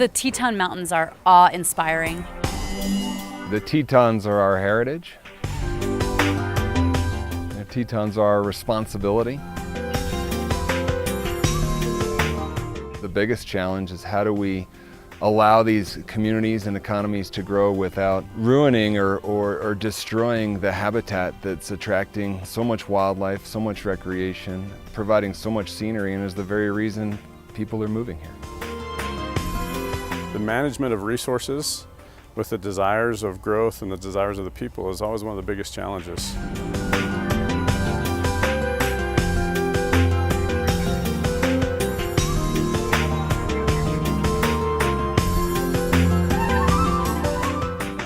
The Teton Mountains are awe-inspiring. The Tetons are our heritage. The Tetons are our responsibility. The biggest challenge is how do we allow these communities and economies to grow without ruining or destroying the habitat that's attracting so much wildlife, so much recreation, providing so much scenery, and is the very reason people are moving here. The management of resources with the desires of growth and the desires of the people is always one of the biggest challenges.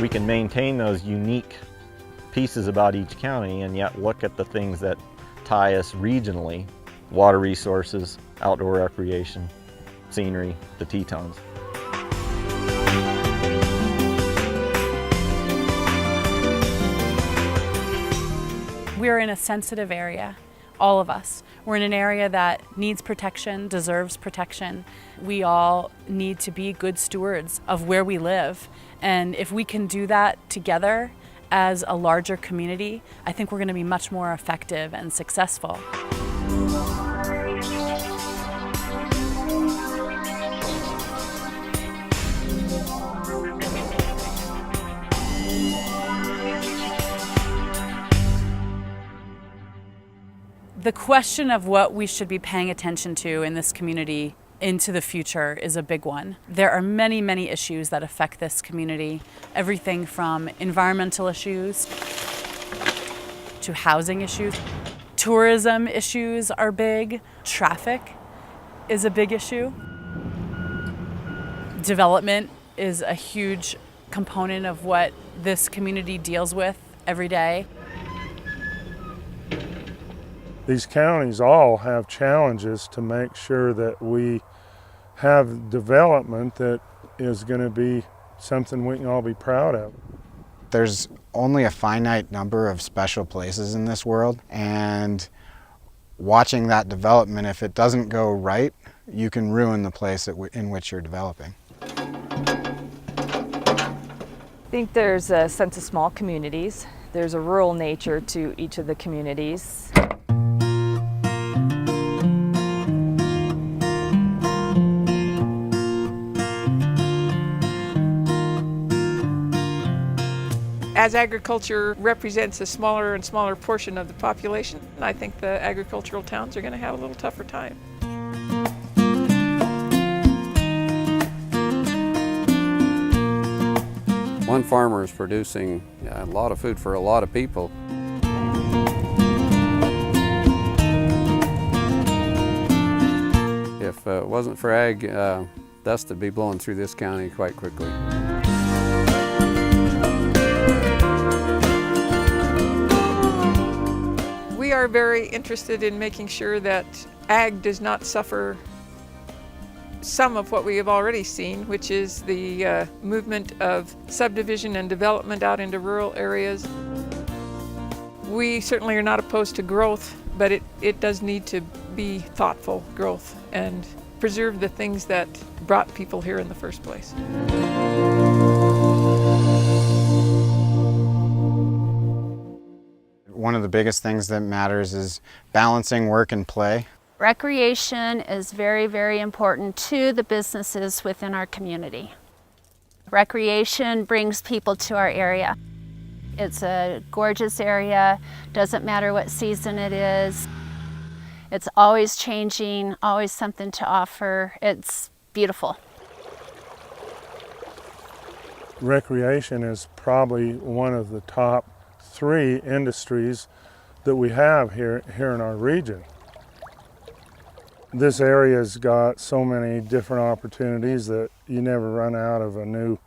We can maintain those unique pieces about each county and yet look at the things that tie us regionally: water resources, outdoor recreation, scenery, the Tetons. We're in a sensitive area, all of us. We're in an area that needs protection, deserves protection. We all need to be good stewards of where we live. And if we can do that together as a larger community, I think we're going to be much more effective and successful. The question of what we should be paying attention to in this community into the future is a big one. There are many, many issues that affect this community. Everything from environmental issues to housing issues. Tourism issues are big. Traffic is a big issue. Development is a huge component of what this community deals with every day. These counties all have challenges to make sure that we have development that is going to be something we can all be proud of. There's only a finite number of special places in this world, and watching that development, if it doesn't go right, you can ruin the place in which you're developing. I think there's a sense of small communities. There's a rural nature to each of the communities. As agriculture represents a smaller and smaller portion of the population, I think the agricultural towns are going to have a little tougher time. One farmer is producing a lot of food for a lot of people. If it wasn't for ag, dust would be blowing through this county quite quickly. We are very interested in making sure that ag does not suffer some of what we have already seen, which is the movement of subdivision and development out into rural areas. We certainly are not opposed to growth, but it does need to be thoughtful growth and preserve the things that brought people here in the first place. One of the biggest things that matters is balancing work and play. Recreation is very, very important to the businesses within our community. Recreation brings people to our area. It's a gorgeous area, doesn't matter what season it is. It's always changing, always something to offer. It's beautiful. Recreation is probably one of the top 3 industries that we have here in our region. This area's got so many different opportunities that you never run out of a new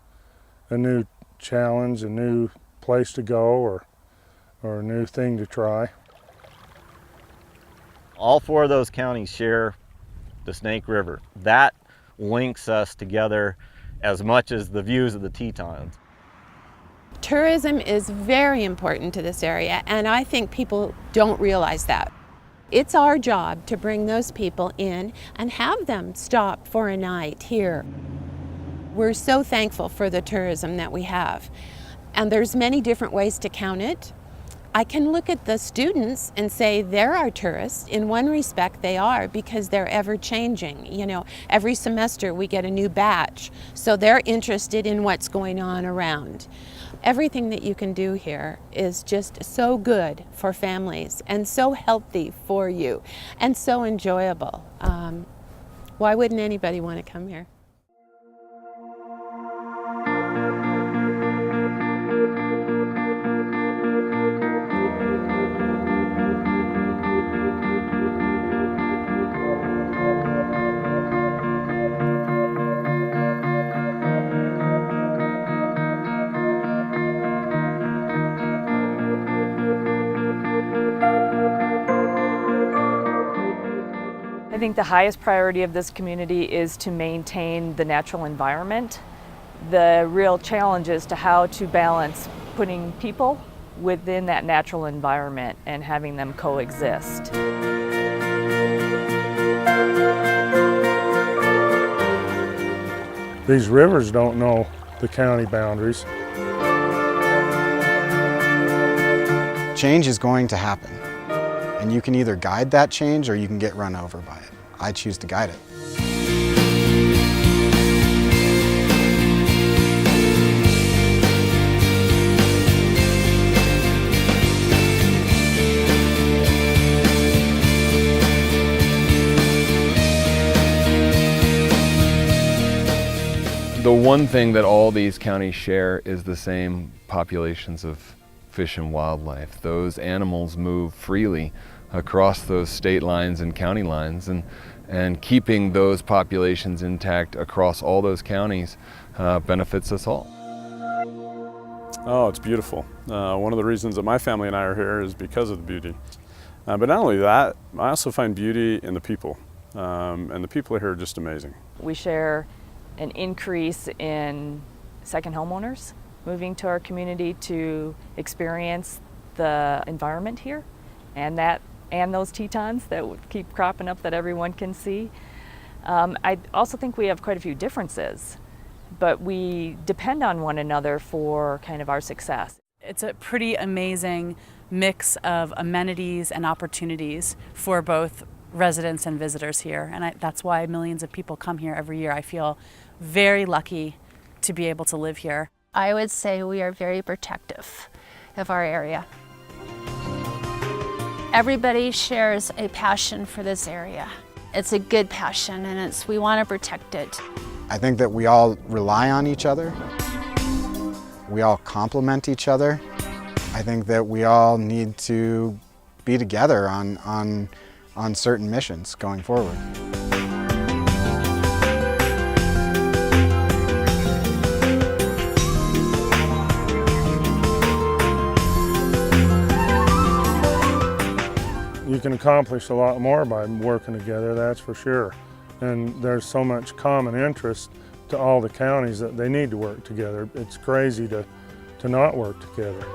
challenge, a new place to go, or a new thing to try. All 4 of those counties share the Snake River. That links us together as much as the views of the Tetons. Tourism is very important to this area, and I think people don't realize that. It's our job to bring those people in and have them stop for a night here. We're so thankful for the tourism that we have. And there's many different ways to count it. I can look at the students and say they're our tourists. In one respect they are, because they're ever changing. You know, every semester we get a new batch, so they're interested in what's going on around. Everything that you can do here is just so good for families and so healthy for you and so enjoyable. Why wouldn't anybody want to come here? I think the highest priority of this community is to maintain the natural environment. The real challenge is to how to balance putting people within that natural environment and having them coexist. These rivers don't know the county boundaries. Change is going to happen, and you can either guide that change or you can get run over by it. I choose to guide it. The one thing that all these counties share is the same populations of fish and wildlife. Those animals move freely across those state lines and county lines, and keeping those populations intact across all those counties benefits us all. Oh, it's beautiful. One of the reasons that my family and I are here is because of the beauty. But not only that, I also find beauty in the people. And the people here are just amazing. We share an increase in second homeowners moving to our community to experience the environment here, and those Tetons that keep cropping up that everyone can see. I also think we have quite a few differences, but we depend on one another for kind of our success. It's a pretty amazing mix of amenities and opportunities for both residents and visitors here, and that's why millions of people come here every year. I feel very lucky to be able to live here. I would say we are very protective of our area. Everybody shares a passion for this area. It's a good passion, and we want to protect it. I think that we all rely on each other. We all complement each other. I think that we all need to be together on certain missions going forward. You can accomplish a lot more by working together, that's for sure. And there's so much common interest to all the counties that they need to work together. It's crazy to not work together.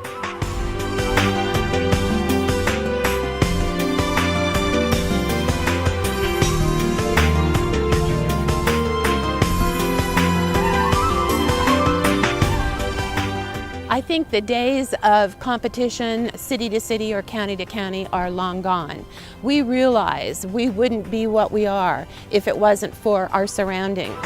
I think the days of competition, city to city or county to county, are long gone. We realize we wouldn't be what we are if it wasn't for our surroundings.